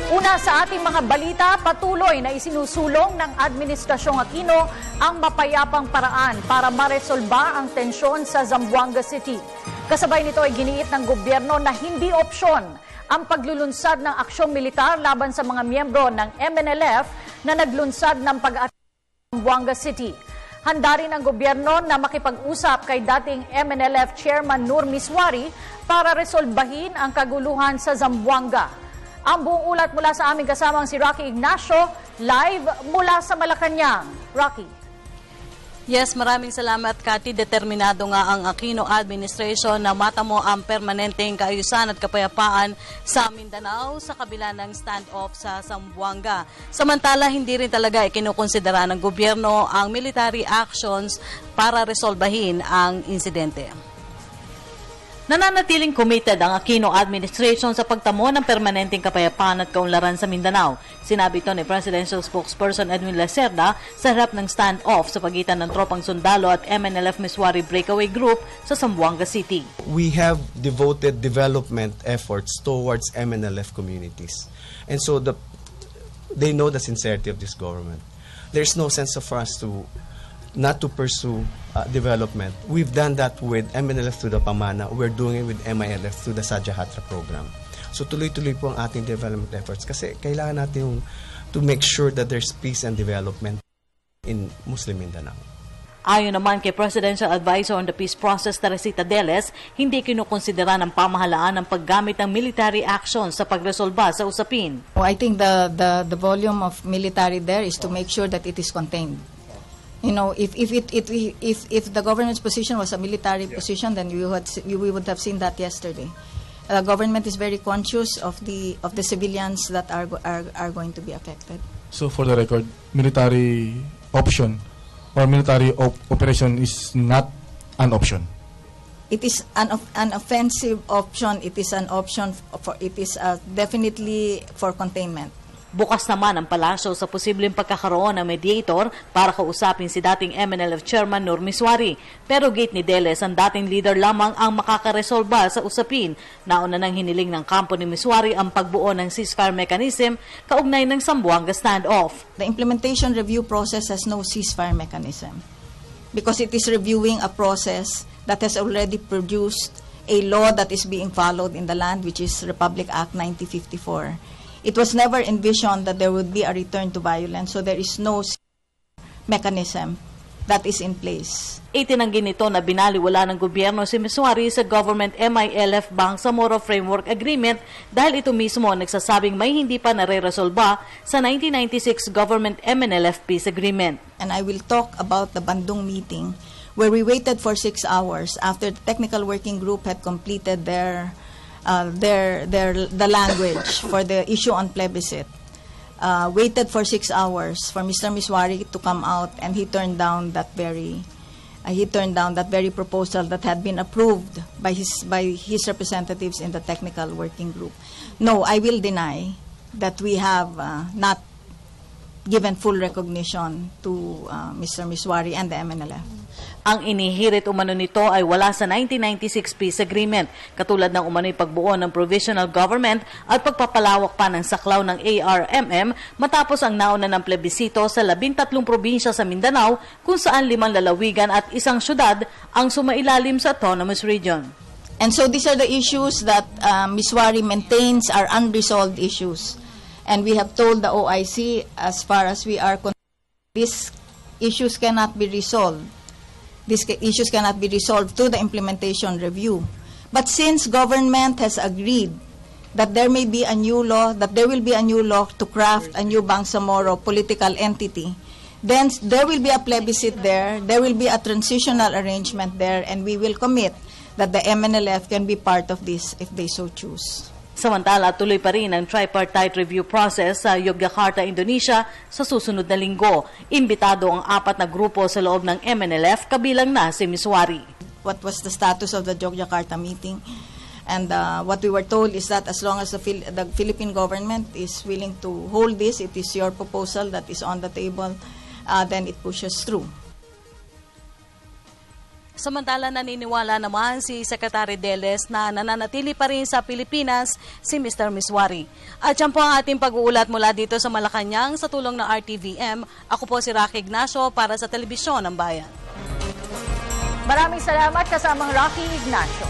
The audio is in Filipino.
Una sa ating mga balita, patuloy na isinusulong ng Administrasyong Aquino ang mapayapang paraan para maresolba ang tensyon sa Zamboanga City. Kasabay nito ay giniit ng gobyerno na hindi opsyon ang paglulunsad ng aksyong militar laban sa mga miyembro ng MNLF na naglunsad ng pag-atake sa Zamboanga City. Handa rin ang gobyerno na makipag-usap kay dating MNLF Chairman Nur Miswari para resolbahin ang kaguluhan sa Zamboanga. Ang buong ulat mula sa aming kasamang si Rocky Ignacio, live mula sa Malacanang. Rocky. Yes, maraming salamat, Cathy. Determinado nga ang Aquino administration na matamo ang permanenteng kaayusan at kapayapaan sa Mindanao sa kabila ng standoff sa Zamboanga. Samantala, hindi rin talaga ikinukonsidera ng gobyerno ang military actions para resolbahin ang insidente. Nananatiling committed ang Aquino administration sa pagtamo ng permanenteng kapayapaan at kaunlaran sa Mindanao. Sinabi ito ni Presidential Spokesperson Edwin Lacerda sa harap ng standoff sa pagitan ng tropang sundalo at MNLF Miswari Breakaway Group sa Zamboanga City. We have devoted development efforts towards MNLF communities. And so they know the sincerity of this government. There's no sense of us not to pursue development. We've done that with MNLF through the Pamana. We're doing it with MILF through the Sadya Hatra program. So tuloy-tuloy po ang ating development efforts kasi kailangan natin to make sure that there's peace and development in Muslim Mindanao. Ayon naman kay Presidential Advisor on the Peace Process, Teresita Deles, hindi kinukonsidera ng pamahalaan ang paggamit ng military action sa pagresolba sa usapin. I think the volume of military there is to make sure that it is contained. You know, if the government's position was a military position, then we would have seen that yesterday. The government is very conscious of the civilians that are going to be affected. So, for the record, military option or military operation is not an option. It is an offensive option. It is an option for. It is definitely for containment. Bukas naman ang palasyo sa posibleng pagkakaroon ng mediator para kausapin si dating MNLF Chairman Nur Miswari. Pero gate ni Deles, ang dating leader lamang ang makakaresolba sa usapin. Nauna nang hiniling ng kampo ni Miswari ang pagbuo ng ceasefire mechanism kaugnay ng Zamboanga standoff. The implementation review process has no ceasefire mechanism because it is reviewing a process that has already produced a law that is being followed in the land, which is Republic Act 1954. It was never envisioned that there would be a return to violence, so there is no mechanism that is in place. Itinanggi nito na binaliwala ng gobyerno si Miswari sa Government MILF Bangsamoro Framework Agreement dahil ito mismo nagsasabing may hindi pa nare-resolba sa 1996 Government MNLF Peace Agreement. And I will talk about the Bandung meeting where we waited for 6 hours after the technical working group had completed the language for the issue on plebiscite. Waited for 6 hours for Mr. Miswari to come out, and he turned down that very proposal that had been approved by his representatives in the technical working group. No, I will deny that we have not given full recognition to Mr. Miswari and the MNLF. Ang inihirit umano nito ay wala sa 1996 Peace Agreement, katulad ng umano'y pagbuo ng provisional government at pagpapalawak pa ng saklaw ng ARMM matapos ang nauna ng plebisito sa 13 probinsya sa Mindanao kung saan 5 lalawigan at 1 syudad ang sumailalim sa autonomous region. And so these are the issues that Miswari maintains are unresolved issues. And we have told the OIC, as far as we are concerned, these issues cannot be resolved. These issues cannot be resolved through the implementation review. But since government has agreed that there may be a new law, that there will be a new law to craft a new Bangsamoro political entity, then there will be a plebiscite there will be a transitional arrangement there, and we will commit that the MNLF can be part of this if they so choose. Samantala, tuloy pa rin ang tripartite review process sa Yogyakarta, Indonesia sa susunod na linggo. Imbitado ang 4 na grupo sa loob ng MNLF, kabilang na si Miswari. What was the status of the Yogyakarta meeting? And what we were told is that as long as the Philippine government is willing to hold this, it is your proposal that is on the table, then it pushes through. Samantala, naniniwala naman si Secretary Deles na nananatili pa rin sa Pilipinas si Mr. Miswari. At yan po ang ating pag-uulat mula dito sa Malacanang sa tulong ng RTVM. Ako po si Rocky Ignacio para sa Telebisyon ng Bayan. Maraming salamat kasamang Rocky Ignacio.